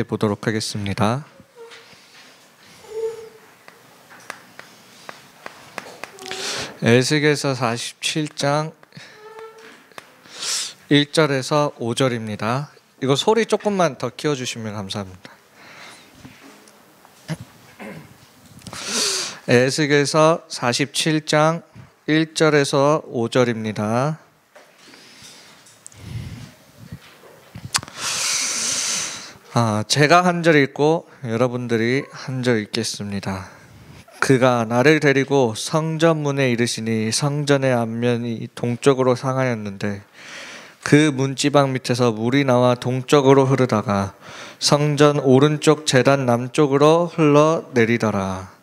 보도록 하겠습니다. 에스겔서 47장 1절에서 5절입니다. 이거 소리 조금만 더 키워주시면 감사합니다. 에스겔서 47장 1절에서 5절입니다. 제가 한 절 읽고 여러분들이 한 절 읽겠습니다. 그가 나를 데리고 성전 문에 이르시니 성전의 앞면이 동쪽으로 상하였는데 그 문지방 밑에서 물이 나와 동쪽으로 흐르다가 성전 오른쪽 제단 남쪽으로 흘러내리더라.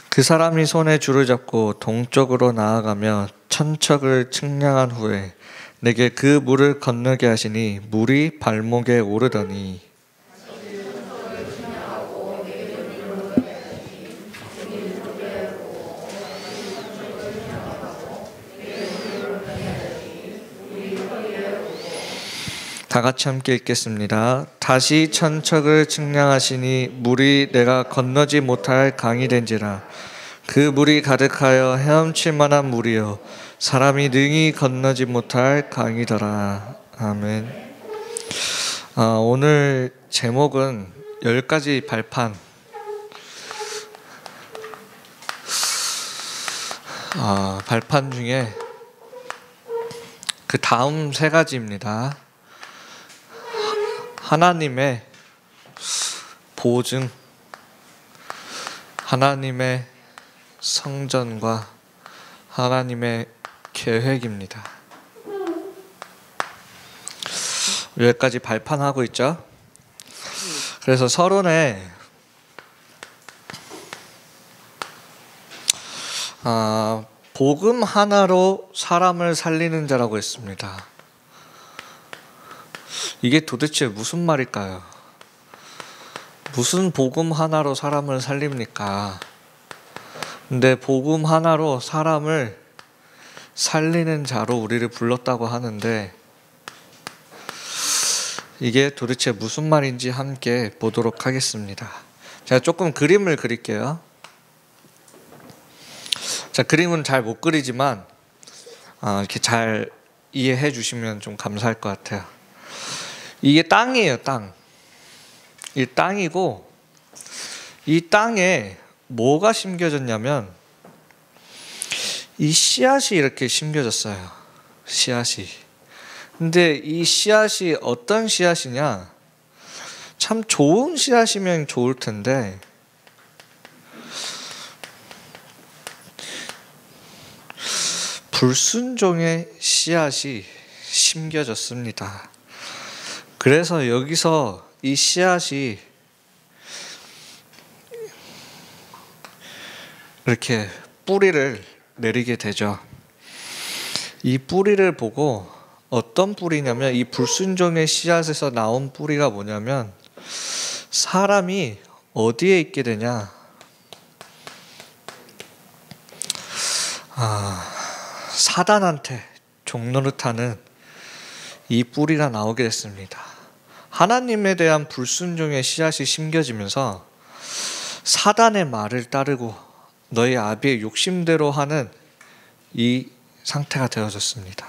그 사람이 손에 줄을 잡고 동쪽으로 나아가며 천척을 측량한 후에 내게 그 물을 건너게 하시니 물이 발목에 오르더니 다 같이 함께 읽겠습니다. 다시 천척을 측량하시니 물이 내가 건너지 못할 강이 된지라. 그 물이 가득하여 헤엄칠 만한 물이요 사람이 능히 건너지 못할 강이더라. 아멘. 오늘 제목은 10가지 발판. 발판 중에 그 다음 3가지입니다. 하나님의 보증, 하나님의 성전과 하나님의 계획입니다. 여기까지 발판하고 있죠. 그래서 서론에 복음 하나로 사람을 살리는 자라고 했습니다. 이게 도대체 무슨 말일까요? 무슨 복음 하나로 사람을 살립니까? 근데 복음 하나로 사람을 살리는 자로 우리를 불렀다고 하는데 이게 도대체 무슨 말인지 함께 보도록 하겠습니다. 제가 조금 그림을 그릴게요. 자, 그림은 잘 못 그리지만 이렇게 잘 이해해 주시면 좀 감사할 것 같아요. 이게 땅이에요, 땅. 이 땅이고 이 땅에 뭐가 심겨졌냐면 이 씨앗이 이렇게 심겨졌어요. 씨앗이. 근데 이 씨앗이 어떤 씨앗이냐? 참 좋은 씨앗이면 좋을 텐데 불순종의 씨앗이 심겨졌습니다. 그래서 여기서 이 씨앗이 이렇게 뿌리를 내리게 되죠. 이 뿌리를 보고 어떤 뿌리냐면 이 불순종의 씨앗에서 나온 뿌리가 뭐냐면 사람이 어디에 있게 되냐? 사단한테 종노릇하는 이 뿌리가 나오게 됐습니다. 하나님에 대한 불순종의 씨앗이 심겨지면서 사단의 말을 따르고 너희 아비의 욕심대로 하는 이 상태가 되어졌습니다.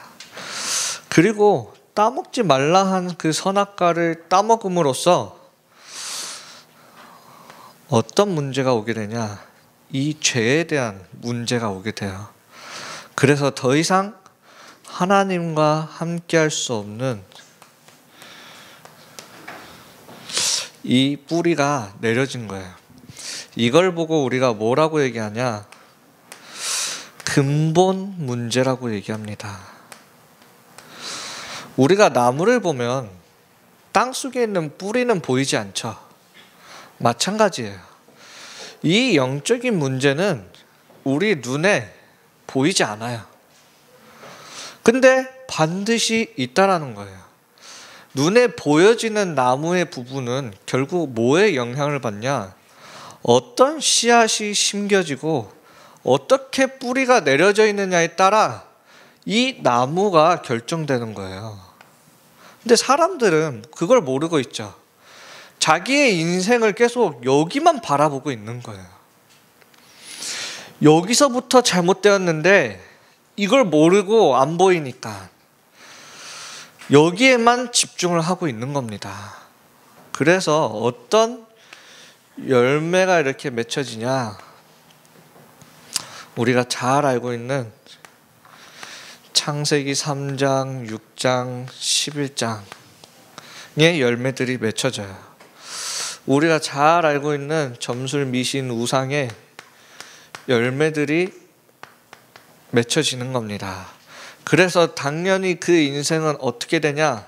그리고 따먹지 말라 한 그 선악과를 따먹음으로써 어떤 문제가 오게 되냐? 이 죄에 대한 문제가 오게 돼요. 그래서 더 이상 하나님과 함께할 수 없는 이 뿌리가 내려진 거예요. 이걸 보고 우리가 뭐라고 얘기하냐? 근본 문제라고 얘기합니다. 우리가 나무를 보면 땅속에 있는 뿌리는 보이지 않죠. 마찬가지예요. 이 영적인 문제는 우리 눈에 보이지 않아요. 근데 반드시 있다라는 거예요. 눈에 보여지는 나무의 부분은 결국 뭐에 영향을 받냐? 어떤 씨앗이 심겨지고 어떻게 뿌리가 내려져 있느냐에 따라 이 나무가 결정되는 거예요. 근데 사람들은 그걸 모르고 있죠. 자기의 인생을 계속 여기만 바라보고 있는 거예요. 여기서부터 잘못되었는데 이걸 모르고 안 보이니까 여기에만 집중을 하고 있는 겁니다. 그래서 어떤 열매가 이렇게 맺혀지냐, 우리가 잘 알고 있는 창세기 3장, 6장, 11장의 열매들이 맺혀져요. 우리가 잘 알고 있는 점술, 미신, 우상의 열매들이 맺혀지는 겁니다. 그래서 당연히 그 인생은 어떻게 되냐?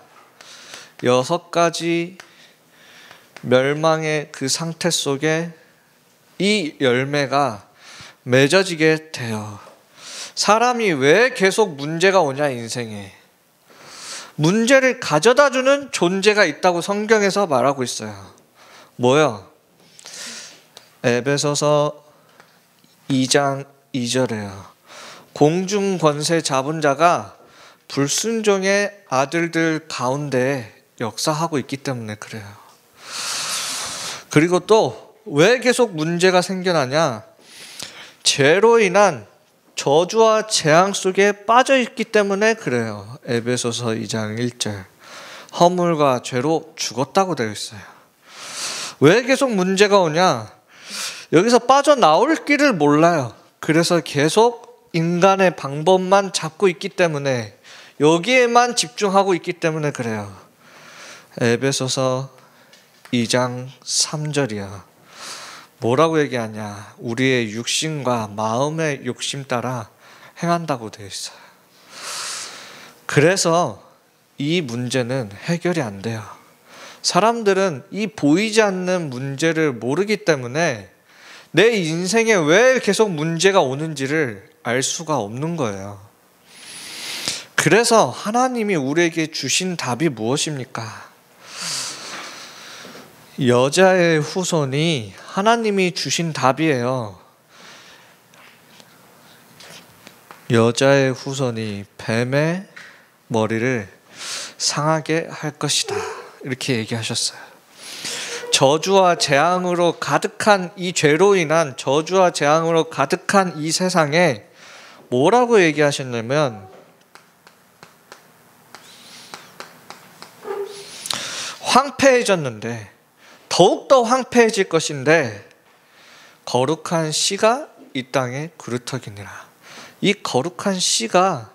6가지 멸망의 그 상태 속에 이 열매가 맺어지게 돼요. 사람이 왜 계속 문제가 오냐, 인생에. 문제를 가져다주는 존재가 있다고 성경에서 말하고 있어요. 뭐요? 에베소서 2장 2절에요. 공중 권세 잡은 자가 불순종의 아들들 가운데 역사하고 있기 때문에 그래요. 그리고 또 왜 계속 문제가 생겨나냐? 죄로 인한 저주와 재앙 속에 빠져 있기 때문에 그래요. 에베소서 2장 1절. 허물과 죄로 죽었다고 되어 있어요. 왜 계속 문제가 오냐? 여기서 빠져나올 길을 몰라요. 그래서 계속 인간의 방법만 잡고 있기 때문에, 여기에만 집중하고 있기 때문에 그래요. 에베소서 2장 3절이야. 뭐라고 얘기하냐? 우리의 육신과 마음의 욕심 따라 행한다고 되어 있어요. 그래서 이 문제는 해결이 안 돼요. 사람들은 이 보이지 않는 문제를 모르기 때문에 내 인생에 왜 계속 문제가 오는지를 알 수가 없는 거예요. 그래서 하나님이 우리에게 주신 답이 무엇입니까? 여자의 후손이 하나님이 주신 답이에요. 여자의 후손이 뱀의 머리를 상하게 할 것이다, 이렇게 얘기하셨어요. 저주와 재앙으로 가득한 이 죄로 인한 저주와 재앙으로 가득한 이 세상에 뭐라고 얘기하셨냐면, 황폐해졌는데 더욱더 황폐해질 것인데 거룩한 씨가 이 땅에 그루터기니라. 이 거룩한 씨가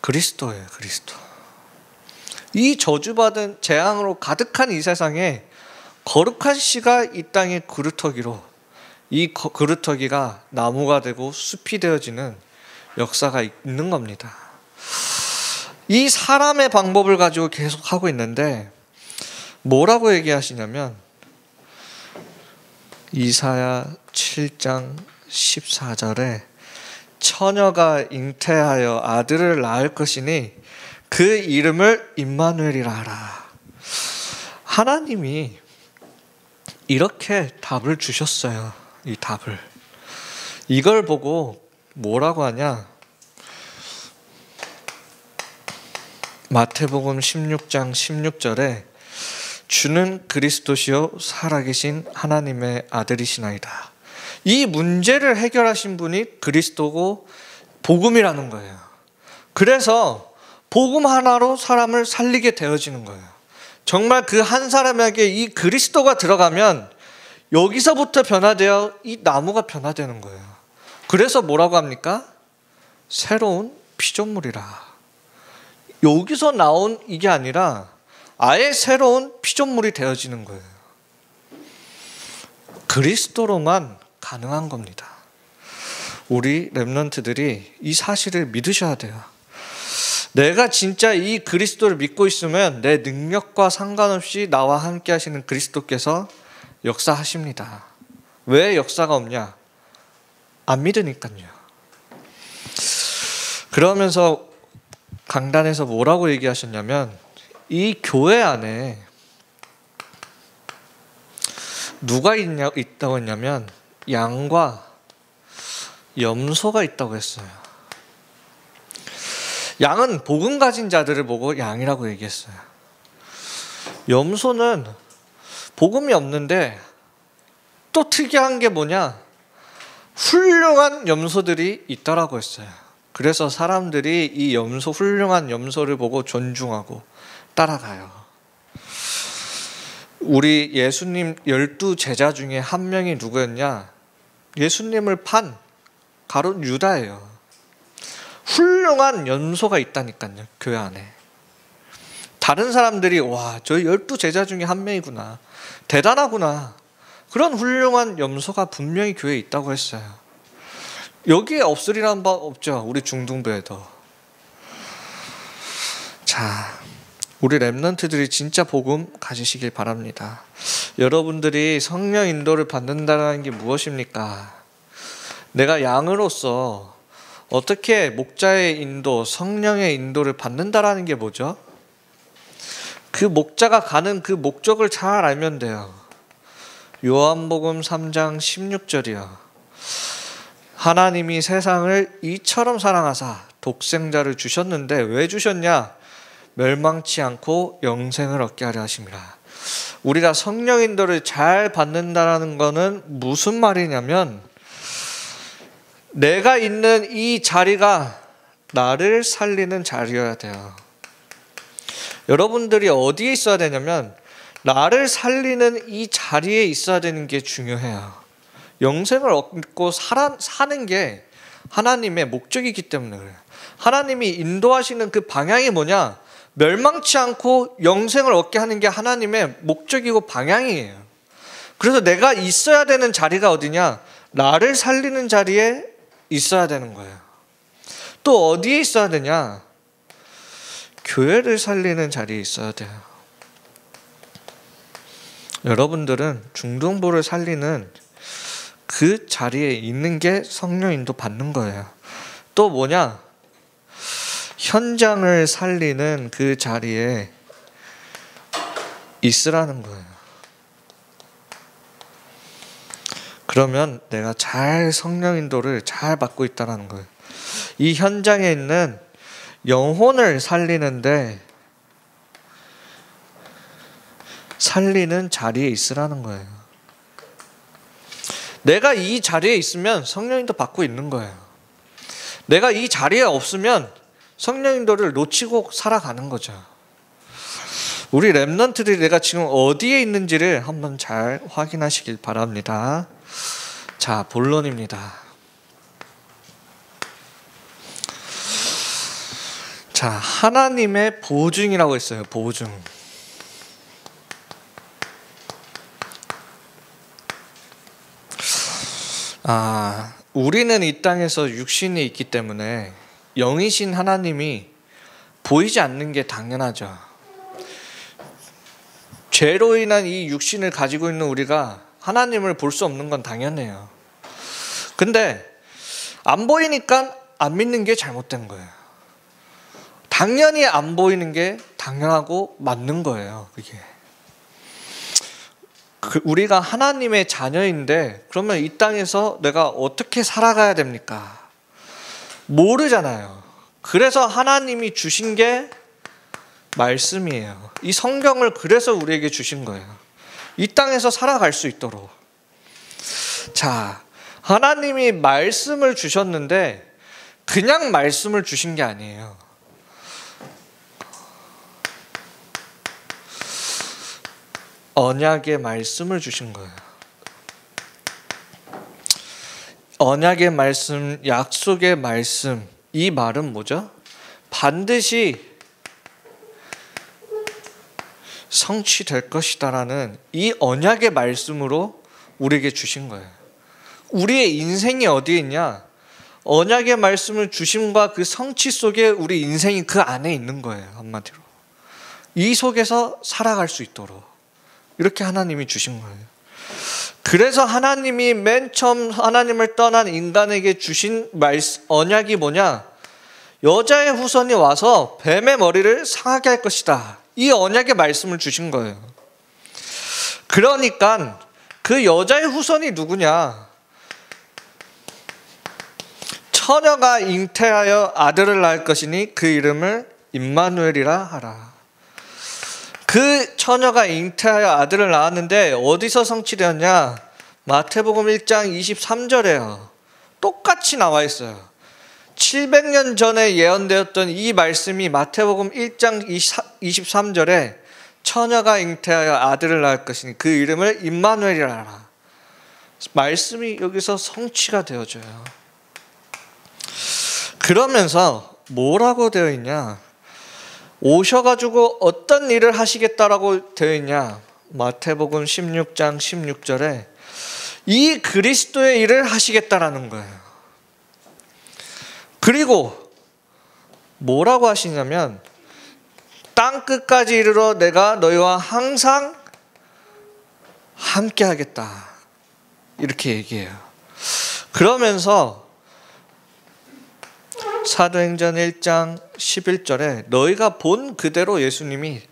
그리스도예요. 그리스도. 이 저주받은 재앙으로 가득한 이 세상에 거룩한 씨가 이 땅에 그루터기로, 이 그루터기가 나무가 되고 숲이 되어지는 역사가 있는 겁니다. 이 사람의 방법을 가지고 계속 하고 있는데 뭐라고 얘기하시냐면, 이사야 7장 14절에 처녀가 잉태하여 아들을 낳을 것이니 그 이름을 임마누엘이라 하라. 하나님이 이렇게 답을 주셨어요. 이 답을. 이걸 보고 뭐라고 하냐? 마태복음 16장 16절에 주는 그리스도시요 살아계신 하나님의 아들이시나이다. 이 문제를 해결하신 분이 그리스도고 복음이라는 거예요. 그래서 복음 하나로 사람을 살리게 되어지는 거예요. 정말 그 한 사람에게 이 그리스도가 들어가면 여기서부터 변화되어 이 나무가 변화되는 거예요. 그래서 뭐라고 합니까? 새로운 피조물이라. 여기서 나온 이게 아니라 아예 새로운 피조물이 되어지는 거예요. 그리스도로만 가능한 겁니다. 우리 렘넌트들이 이 사실을 믿으셔야 돼요. 내가 진짜 이 그리스도를 믿고 있으면 내 능력과 상관없이 나와 함께 하시는 그리스도께서 역사하십니다. 왜 역사가 없냐? 안 믿으니까요. 그러면서 강단에서 뭐라고 얘기하셨냐면, 이 교회 안에 누가 있다고 했냐면 양과 염소가 있다고 했어요. 양은 복음 가진 자들을 보고 양이라고 얘기했어요. 염소는 복음이 없는데 또 특이한 게 뭐냐? 훌륭한 염소들이 있다라고 했어요. 그래서 사람들이 이 훌륭한 염소를 보고 존중하고 따라가요. 우리 예수님 12 제자 중에 한 명이 누구였냐? 예수님을 판 가룟 유다예요. 훌륭한 염소가 있다니까요, 교회 안에. 다른 사람들이 와, 저 12 제자 중에 한 명이구나, 대단하구나, 그런 훌륭한 염소가 분명히 교회에 있다고 했어요. 여기에 없으리란 바 없죠, 우리 중등부에도. 자, 우리 렘넌트들이 진짜 복음 가지시길 바랍니다. 여러분들이 성령 인도를 받는다는 게 무엇입니까? 내가 양으로서 어떻게 목자의 인도, 성령의 인도를 받는다라는 게 뭐죠? 그 목자가 가는 그 목적을 잘 알면 돼요. 요한복음 3장 16절이요. 하나님이 세상을 이처럼 사랑하사 독생자를 주셨는데 왜 주셨냐? 멸망치 않고 영생을 얻게 하려 하심이라. 우리가 성령 인도를 잘 받는다는 것은 무슨 말이냐면 내가 있는 이 자리가 나를 살리는 자리여야 돼요. 여러분들이 어디에 있어야 되냐면 나를 살리는 이 자리에 있어야 되는 게 중요해요. 영생을 얻고 사는 게 하나님의 목적이기 때문에 그래요. 하나님이 인도하시는 그 방향이 뭐냐? 멸망치 않고 영생을 얻게 하는 게 하나님의 목적이고 방향이에요. 그래서 내가 있어야 되는 자리가 어디냐? 나를 살리는 자리에 있어야 되는 거예요. 또 어디에 있어야 되냐? 교회를 살리는 자리에 있어야 돼요. 여러분들은 중등부를 살리는 그 자리에 있는 게 성령 인도 받는 거예요. 또 뭐냐? 현장을 살리는 그 자리에 있으라는 거예요. 그러면 내가 잘 성령 인도를 잘 받고 있다는 거예요. 이 현장에 있는 영혼을 살리는데 살리는 자리에 있으라는 거예요. 내가 이 자리에 있으면 성령 인도 받고 있는 거예요. 내가 이 자리에 없으면 성령 인도를 놓치고 살아가는 거죠. 우리 렘넌트들이 내가 지금 어디에 있는지를 한번 잘 확인하시길 바랍니다. 자, 본론입니다. 자, 하나님의 보증이라고 했어요. 보증. 우리는 이 땅에서 육신이 있기 때문에 영이신 하나님이 보이지 않는 게 당연하죠. 죄로 인한 이 육신을 가지고 있는 우리가 하나님을 볼 수 없는 건 당연해요. 근데 안 보이니까 안 믿는 게 잘못된 거예요. 당연히 안 보이는 게 당연하고 맞는 거예요. 그게. 우리가 하나님의 자녀인데 그러면 이 땅에서 내가 어떻게 살아가야 됩니까? 모르잖아요. 그래서 하나님이 주신 게 말씀이에요. 이 성경을 그래서 우리에게 주신 거예요. 이 땅에서 살아갈 수 있도록. 자, 하나님이 말씀을 주셨는데 그냥 말씀을 주신 게 아니에요. 언약의 말씀을 주신 거예요. 언약의 말씀, 약속의 말씀. 이 말은 뭐죠? 반드시 성취될 것이다라는 이 언약의 말씀으로 우리에게 주신 거예요. 우리의 인생이 어디에 있냐? 언약의 말씀을 주심과 그 성취 속에 우리 인생이 그 안에 있는 거예요. 한마디로. 이 속에서 살아갈 수 있도록 이렇게 하나님이 주신 거예요. 그래서 하나님이 맨 처음 하나님을 떠난 인간에게 주신 언약이 뭐냐? 여자의 후손이 와서 뱀의 머리를 상하게 할 것이다. 이 언약의 말씀을 주신 거예요. 그러니까 그 여자의 후손이 누구냐? 처녀가 잉태하여 아들을 낳을 것이니 그 이름을 임마누엘이라 하라. 그 처녀가 잉태하여 아들을 낳았는데 어디서 성취되었냐? 마태복음 1장 23절에요. 똑같이 나와 있어요. 700년 전에 예언되었던 이 말씀이 마태복음 1장 23절에 처녀가 잉태하여 아들을 낳을 것이니 그 이름을 임마누엘이라 하라. 말씀이 여기서 성취가 되어져요. 그러면서 뭐라고 되어 있냐? 오셔가지고 어떤 일을 하시겠다라고 되어 있냐? 마태복음 16장 16절에 이 그리스도의 일을 하시겠다라는 거예요. 그리고 뭐라고 하시냐면 땅 끝까지 이르러 내가 너희와 항상 함께 하겠다, 이렇게 얘기해요. 그러면서 사도행전 1장 11절에 너희가 본 그대로 예수님이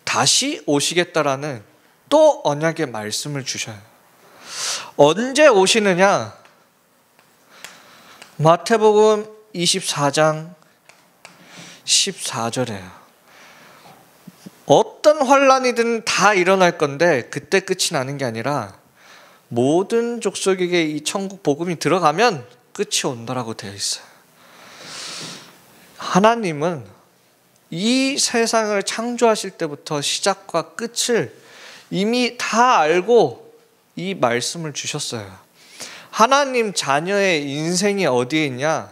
다시 오시겠다라는 또 언약의 말씀을 주셔요. 언제 오시느냐? 마태복음 24장 14절에요. 어떤 환란이든 다 일어날 건데 그때 끝이 나는 게 아니라 모든 족속에게 이 천국 복음이 들어가면 끝이 온다라고 되어 있어요. 하나님은 이 세상을 창조하실 때부터 시작과 끝을 이미 다 알고 이 말씀을 주셨어요. 하나님 자녀의 인생이 어디에 있냐?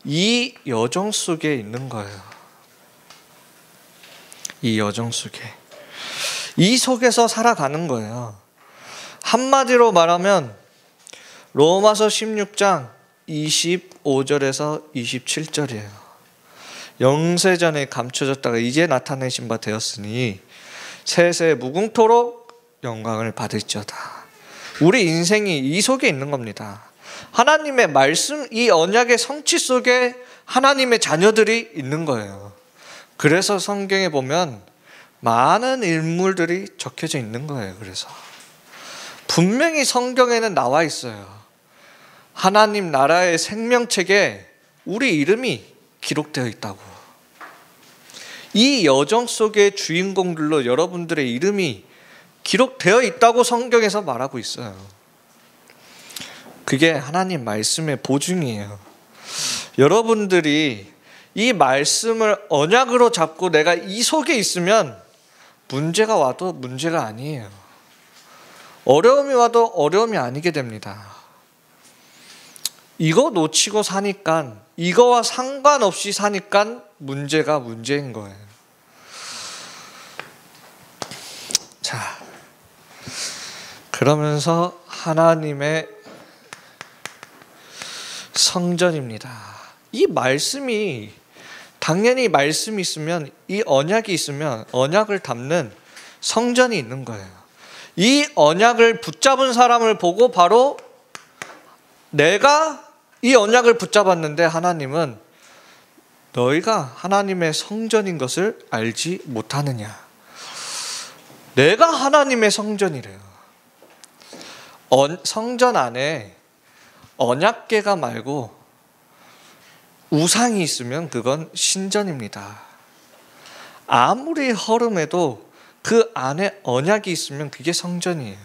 이 여정 속에 있는 거예요. 이 여정 속에. 이 속에서 살아가는 거예요. 한마디로 말하면 로마서 16장 25절에서 27절이에요. 영세전에 감춰졌다가 이제 나타내신 바 되었으니 세세 무궁토록 영광을 받을지어다. 우리 인생이 이 속에 있는 겁니다. 하나님의 말씀, 이 언약의 성취 속에 하나님의 자녀들이 있는 거예요. 그래서 성경에 보면 많은 인물들이 적혀져 있는 거예요. 그래서 분명히 성경에는 나와 있어요. 하나님 나라의 생명책에 우리 이름이 기록되어 있다고. 이 여정 속의 주인공들로 여러분들의 이름이 기록되어 있다고 성경에서 말하고 있어요. 그게 하나님 말씀의 보증이에요. 여러분들이 이 말씀을 언약으로 잡고 내가 이 속에 있으면 문제가 와도 문제가 아니에요. 어려움이 와도 어려움이 아니게 됩니다. 이거 놓치고 사니까, 이거와 상관없이 사니까 문제가 문제인 거예요. 자, 그러면서 하나님의 성전입니다. 이 말씀이, 당연히 말씀이 있으면, 이 언약이 있으면 언약을 담는 성전이 있는 거예요. 이 언약을 붙잡은 사람을 보고 바로 내가 이 언약을 붙잡았는데 하나님은 너희가 하나님의 성전인 것을 알지 못하느냐. 내가 하나님의 성전이래요. 성전 안에 언약궤가 말고 우상이 있으면 그건 신전입니다. 아무리 허름해도 그 안에 언약이 있으면 그게 성전이에요.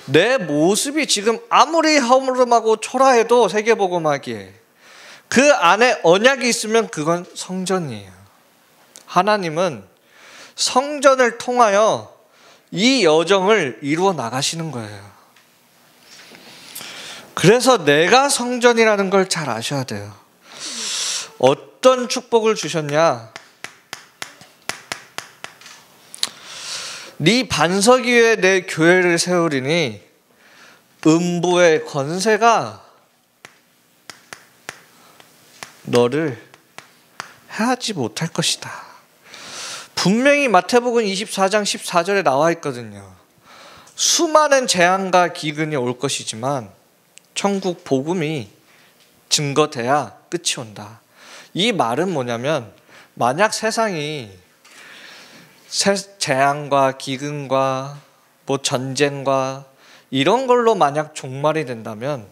내 모습이 지금 아무리 허름하고 초라해도 세계복음하기에 그 안에 언약이 있으면 그건 성전이에요. 하나님은 성전을 통하여 이 여정을 이루어 나가시는 거예요. 그래서 내가 성전이라는 걸 잘 아셔야 돼요. 어떤 축복을 주셨냐? 네 반석 위에 내 교회를 세우리니 음부의 권세가 너를 해하지 못할 것이다. 분명히 마태복음 24장 14절에 나와 있거든요. 수많은 재앙과 기근이 올 것이지만 천국 복음이 증거돼야 끝이 온다. 이 말은 뭐냐면, 만약 세상이 재앙과 기근과 전쟁과 이런 걸로 만약 종말이 된다면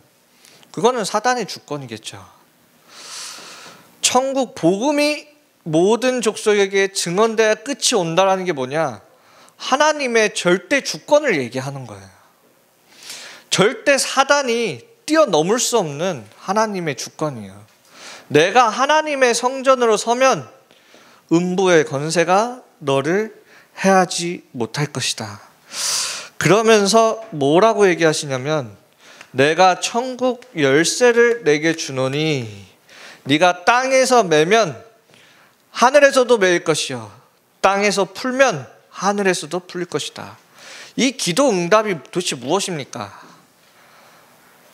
그거는 사단의 주권이겠죠. 천국 복음이 모든 족속에게 증언돼야 끝이 온다라는 게 뭐냐? 하나님의 절대 주권을 얘기하는 거예요. 절대 사단이 뛰어넘을 수 없는 하나님의 주권이에요. 내가 하나님의 성전으로 서면 음부의 권세가 너를 해하지 못할 것이다. 그러면서 뭐라고 얘기하시냐면 내가 천국 열쇠를 내게 주노니 네가 땅에서 매면 하늘에서도 매일 것이요 땅에서 풀면 하늘에서도 풀릴 것이다. 이 기도 응답이 도대체 무엇입니까?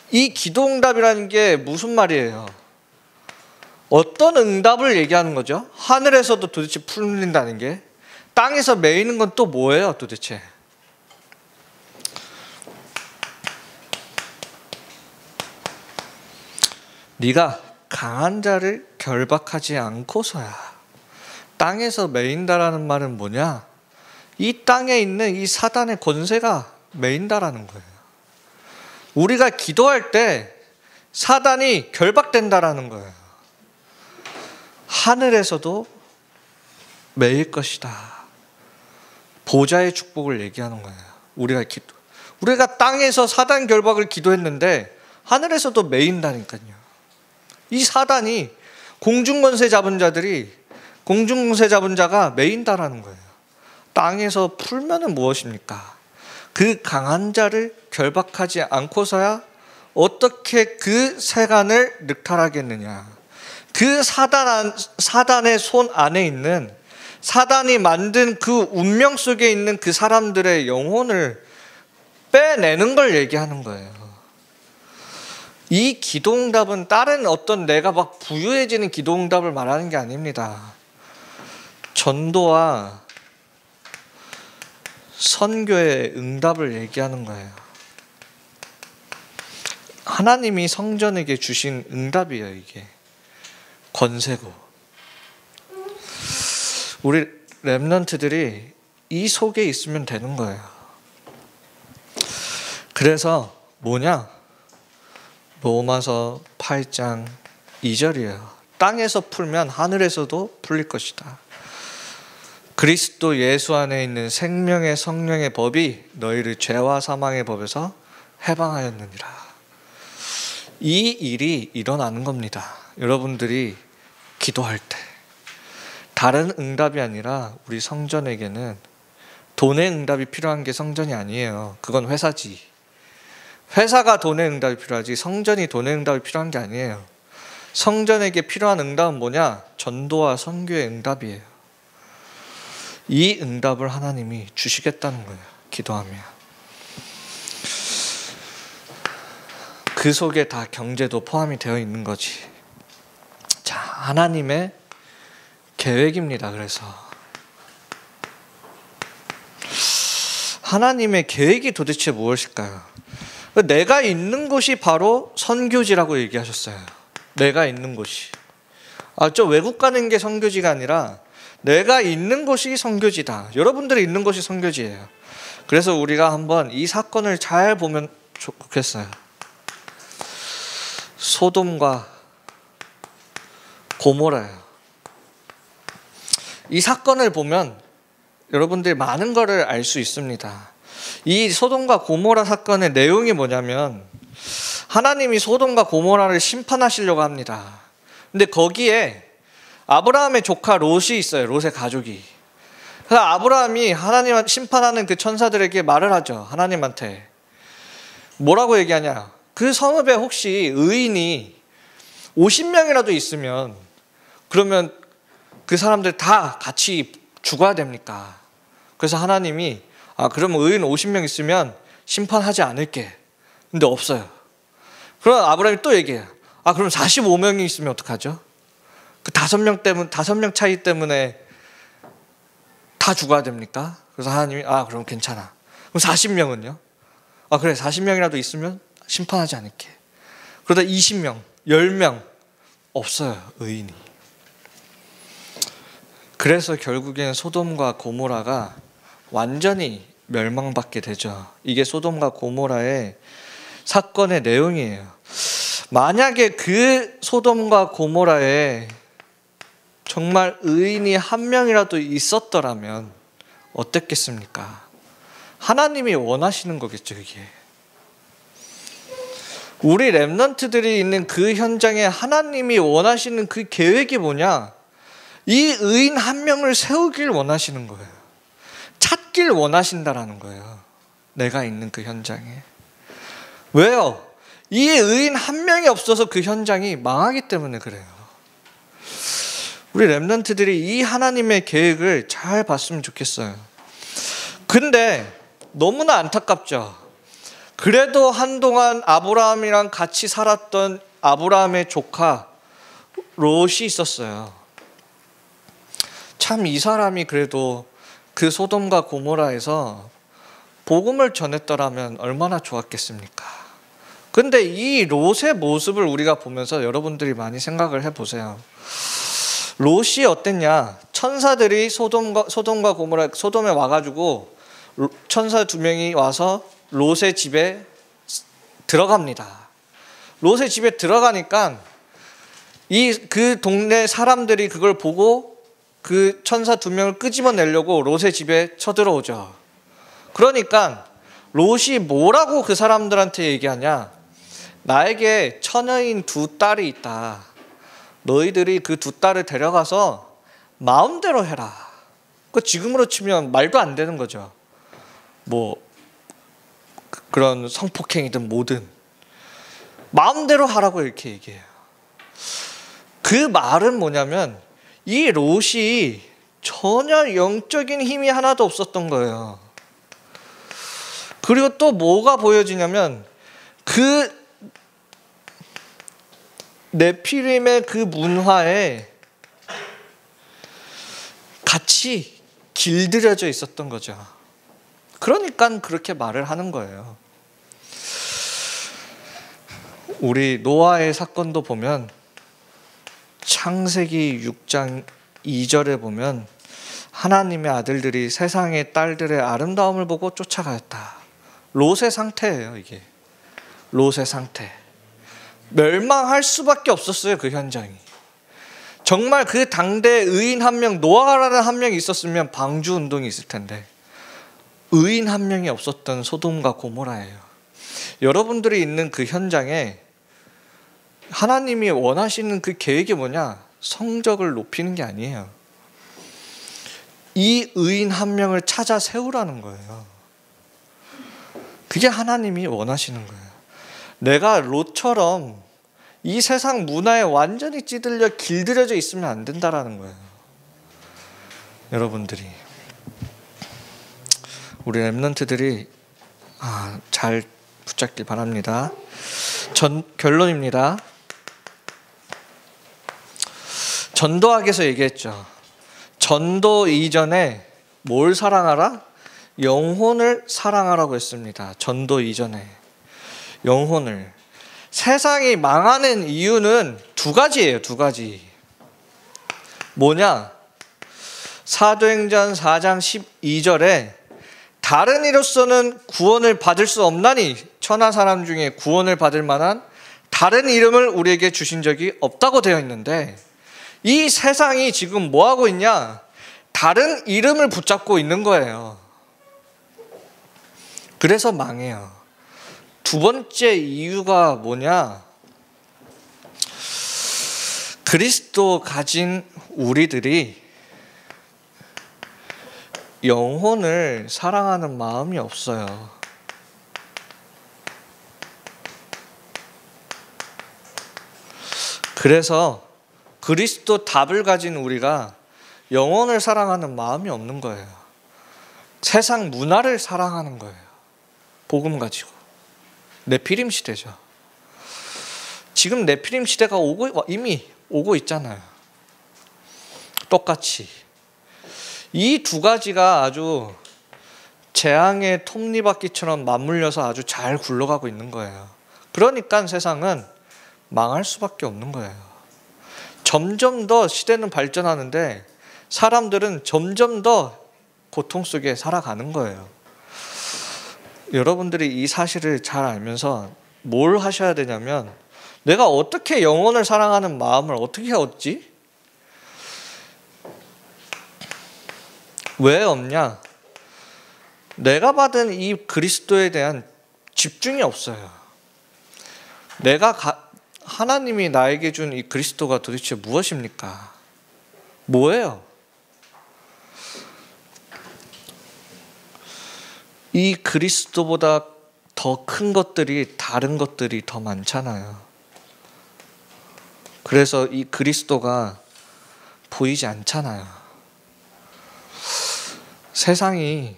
이 기도 응답이라는 게 무슨 말이에요? 어떤 응답을 얘기하는 거죠? 하늘에서도 도대체 풀린다는 게, 땅에서 매이는 건 또 뭐예요 도대체? 네가 강한 자를 결박하지 않고서야. 땅에서 매인다라는 말은 뭐냐? 이 땅에 있는 이 사단의 권세가 매인다라는 거예요. 우리가 기도할 때 사단이 결박된다라는 거예요. 하늘에서도 매일 것이다. 보좌의 축복을 얘기하는 거예요. 우리가 땅에서 사단 결박을 기도했는데 하늘에서도 매인다니까요. 이 사단이 공중권세 잡은 자가 매인다라는 거예요. 땅에서 풀면은 무엇입니까? 그 강한 자를 결박하지 않고서야 어떻게 그 세간을 늑탈하겠느냐? 그 사단의 손 안에 있는, 사단이 만든 그 운명 속에 있는 그 사람들의 영혼을 빼내는 걸 얘기하는 거예요. 이 기도응답은 다른 어떤 내가 막 부유해지는 기도응답을 말하는 게 아닙니다. 전도와 선교의 응답을 얘기하는 거예요. 하나님이 성전에게 주신 응답이에요. 이게 권세고, 우리 렘넌트들이 이 속에 있으면 되는 거예요. 그래서 뭐냐? 로마서 8장 2절이에요. 땅에서 풀면 하늘에서도 풀릴 것이다. 그리스도 예수 안에 있는 생명의 성령의 법이 너희를 죄와 사망의 법에서 해방하였느니라. 이 일이 일어나는 겁니다. 여러분들이 기도할 때. 다른 응답이 아니라 우리 성전에게는 돈의 응답이 필요한 게 성전이 아니에요. 그건 회사지. 회사가 돈의 응답이 필요하지 성전이 돈의 응답이 필요한 게 아니에요. 성전에게 필요한 응답은 뭐냐? 전도와 선교의 응답이에요. 이 응답을 하나님이 주시겠다는 거예요. 기도하면. 그 속에 다 경제도 포함이 되어 있는 거지. 자, 하나님의 계획입니다. 그래서 하나님의 계획이 도대체 무엇일까요? 내가 있는 곳이 바로 선교지라고 얘기하셨어요. 내가 있는 곳이. 저 외국 가는 게 선교지가 아니라 내가 있는 곳이 선교지다. 여러분들이 있는 곳이 선교지예요. 그래서 우리가 한번 이 사건을 잘 보면 좋겠어요. 소돔과 고모라예요. 이 사건을 보면 여러분들이 많은 것을 알 수 있습니다. 이 소돔과 고모라 사건의 내용이 뭐냐면 하나님이 소돔과 고모라를 심판하시려고 합니다. 근데 거기에 아브라함의 조카 롯이 있어요. 롯의 가족이. 그래서 아브라함이 하나님 심판하는 그 천사들에게 말을 하죠. 하나님한테 뭐라고 얘기하냐? 그 성읍에 혹시 의인이 50명이라도 있으면 그러면 그 사람들 다 같이 죽어야 됩니까? 그래서 하나님이 그러면 의인 50명 있으면 심판하지 않을게. 근데 없어요. 그럼 아브라함이 또 얘기해요. 그럼 45명이 있으면 어떡하죠? 그 5명 차이 때문에 다 죽어야 됩니까? 그래서 하나님이 그럼 괜찮아. 그럼 40명은요? 그래 40명이라도 있으면 심판하지 않을게. 그러다 20명, 10명 없어요. 의인이. 그래서 결국엔 소돔과 고모라가 완전히 멸망받게 되죠. 이게 소돔과 고모라의 사건의 내용이에요. 만약에 그 소돔과 고모라에 정말 의인이 한 명이라도 있었더라면 어땠겠습니까? 하나님이 원하시는 거겠죠, 그게. 우리 렘넌트들이 있는 그 현장에 하나님이 원하시는 그 계획이 뭐냐? 이 의인 한 명을 세우길 원하시는 거예요. 찾길 원하신다라는 거예요. 내가 있는 그 현장에. 왜요? 이 의인 한 명이 없어서 그 현장이 망하기 때문에 그래요. 우리 렘넌트들이 이 하나님의 계획을 잘 봤으면 좋겠어요. 근데 너무나 안타깝죠. 그래도 한동안 아브라함이랑 같이 살았던 아브라함의 조카 롯이 있었어요. 참 이 사람이 그래도 그 소돔과 고모라에서 복음을 전했더라면 얼마나 좋았겠습니까? 근데 이 롯의 모습을 우리가 보면서 여러분들이 많이 생각을 해보세요. 롯이 어땠냐? 천사들이 소돔과 고모라, 소돔에 와가지고 천사 2명이 와서 롯의 집에 들어갑니다. 롯의 집에 들어가니까 그 동네 사람들이 그걸 보고 그 천사 2명을 끄집어내려고 롯의 집에 쳐들어오죠. 그러니까 롯이 뭐라고 그 사람들한테 얘기하냐? 나에게 처녀인 2딸이 있다. 너희들이 그 2딸을 데려가서 마음대로 해라. 그 지금으로 치면 말도 안 되는 거죠. 뭐 그런 성폭행이든 뭐든 마음대로 하라고 이렇게 얘기해요. 그 말은 뭐냐면 이 롯이 전혀 영적인 힘이 하나도 없었던 거예요. 그리고 또 뭐가 보여지냐면 그 네피림의 그 문화에 같이 길들여져 있었던 거죠. 그러니까 그렇게 말을 하는 거예요. 우리 노아의 사건도 보면 창세기 6장 2절에 보면 하나님의 아들들이 세상의 딸들의 아름다움을 보고 쫓아가였다. 롯의 상태예요, 이게. 롯의 상태. 멸망할 수밖에 없었어요, 그 현장이. 정말 그 당대에 의인 한 명, 노아라는 한 명이 있었으면 방주 운동이 있을 텐데 의인 한 명이 없었던 소돔과 고모라예요. 여러분들이 있는 그 현장에 하나님이 원하시는 그 계획이 뭐냐? 성적을 높이는 게 아니에요. 이 의인 한 명을 찾아 세우라는 거예요. 그게 하나님이 원하시는 거예요. 내가 롯처럼 이 세상 문화에 완전히 찌들려 길들여져 있으면 안 된다라는 거예요. 여러분들이, 우리 렘넌트들이 잘 붙잡길 바랍니다. 결론입니다. 전도학에서 얘기했죠. 전도 이전에 뭘 사랑하라? 영혼을 사랑하라고 했습니다. 전도 이전에 영혼을. 세상이 망하는 이유는 2가지예요. 2가지. 뭐냐? 사도행전 4장 12절에 다른 이로서는 구원을 받을 수 없나니 천하 사람 중에 구원을 받을 만한 다른 이름을 우리에게 주신 적이 없다고 되어 있는데, 이 세상이 지금 뭐하고 있냐? 다른 이름을 붙잡고 있는 거예요. 그래서 망해요. 2번째 이유가 뭐냐? 그리스도 가진 우리들이 영혼을 사랑하는 마음이 없어요. 그래서 그리스도 답을 가진 우리가 영혼을 사랑하는 마음이 없는 거예요. 세상 문화를 사랑하는 거예요. 복음 가지고. 네피림 시대죠. 지금 네피림 시대가 이미 오고 있잖아요. 똑같이. 이 2가지가 아주 재앙의 톱니바퀴처럼 맞물려서 아주 잘 굴러가고 있는 거예요. 그러니까 세상은 망할 수밖에 없는 거예요. 점점 더 시대는 발전하는데 사람들은 점점 더 고통 속에 살아가는 거예요. 여러분들이 이 사실을 잘 알면서 뭘 하셔야 되냐면, 내가 어떻게 영혼을 사랑하는 마음을 어떻게 얻지? 왜 없냐? 내가 받은 이 그리스도에 대한 집중이 없어요. 하나님이 나에게 준 이 그리스도가 도대체 무엇입니까? 뭐예요? 이 그리스도보다 더 큰 것들이, 다른 것들이 더 많잖아요. 그래서 이 그리스도가 보이지 않잖아요. 세상이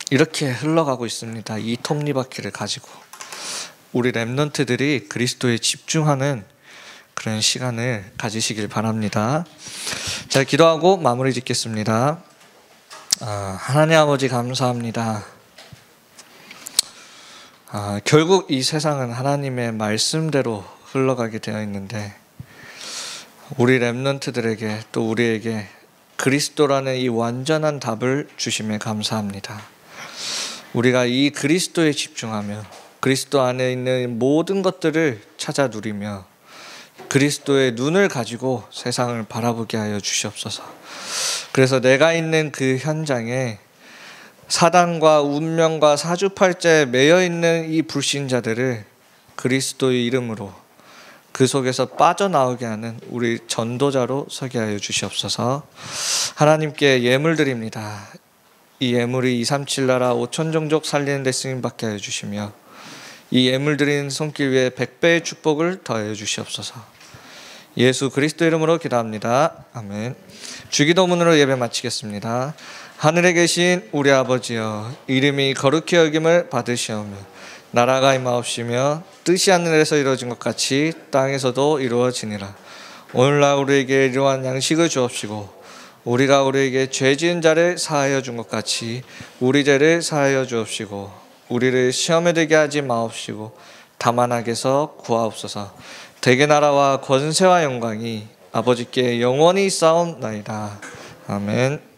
이렇게 흘러가고 있습니다. 이 톱니바퀴를 가지고. 우리 렘넌트들이 그리스도에 집중하는 그런 시간을 가지시길 바랍니다. 자, 기도하고 마무리 짓겠습니다. 하나님 아버지 감사합니다. 결국 이 세상은 하나님의 말씀대로 흘러가게 되어 있는데, 우리 렘넌트들에게 또 우리에게 그리스도라는 이 완전한 답을 주심에 감사합니다. 우리가 이 그리스도에 집중하며 그리스도 안에 있는 모든 것들을 찾아 누리며 그리스도의 눈을 가지고 세상을 바라보게 하여 주시옵소서. 그래서 내가 있는 그 현장에 사단과 운명과 사주팔자에 매여 있는 이 불신자들을 그리스도의 이름으로 그 속에서 빠져나오게 하는 우리 전도자로 서게 하여 주시옵소서. 하나님께 예물 드립니다. 이 예물이 237 나라 5천 종족 살리는 데 쓰임받게 하여 주시며, 이 예물 드린 손길 위에 100배의 축복을 더하여 주시옵소서. 예수 그리스도 이름으로 기도합니다. 아멘. 주기도문으로 예배 마치겠습니다. 하늘에 계신 우리 아버지여, 이름이 거룩히 여김을 받으시오며 나라가 임하옵시며 뜻이 하늘에서 이루어진 것 같이 땅에서도 이루어지니라. 오늘날 우리에게 일용할 양식을 주옵시고, 우리가 우리에게 죄 지은 자를 사하여 준 것 같이 우리 죄를 사하여 주옵시고, 우리를 시험에 들게 하지 마옵시고 다만 악에서 구하옵소서. 대개 나라와 권세와 영광이 아버지께 영원히 있사옵나이다. 아멘.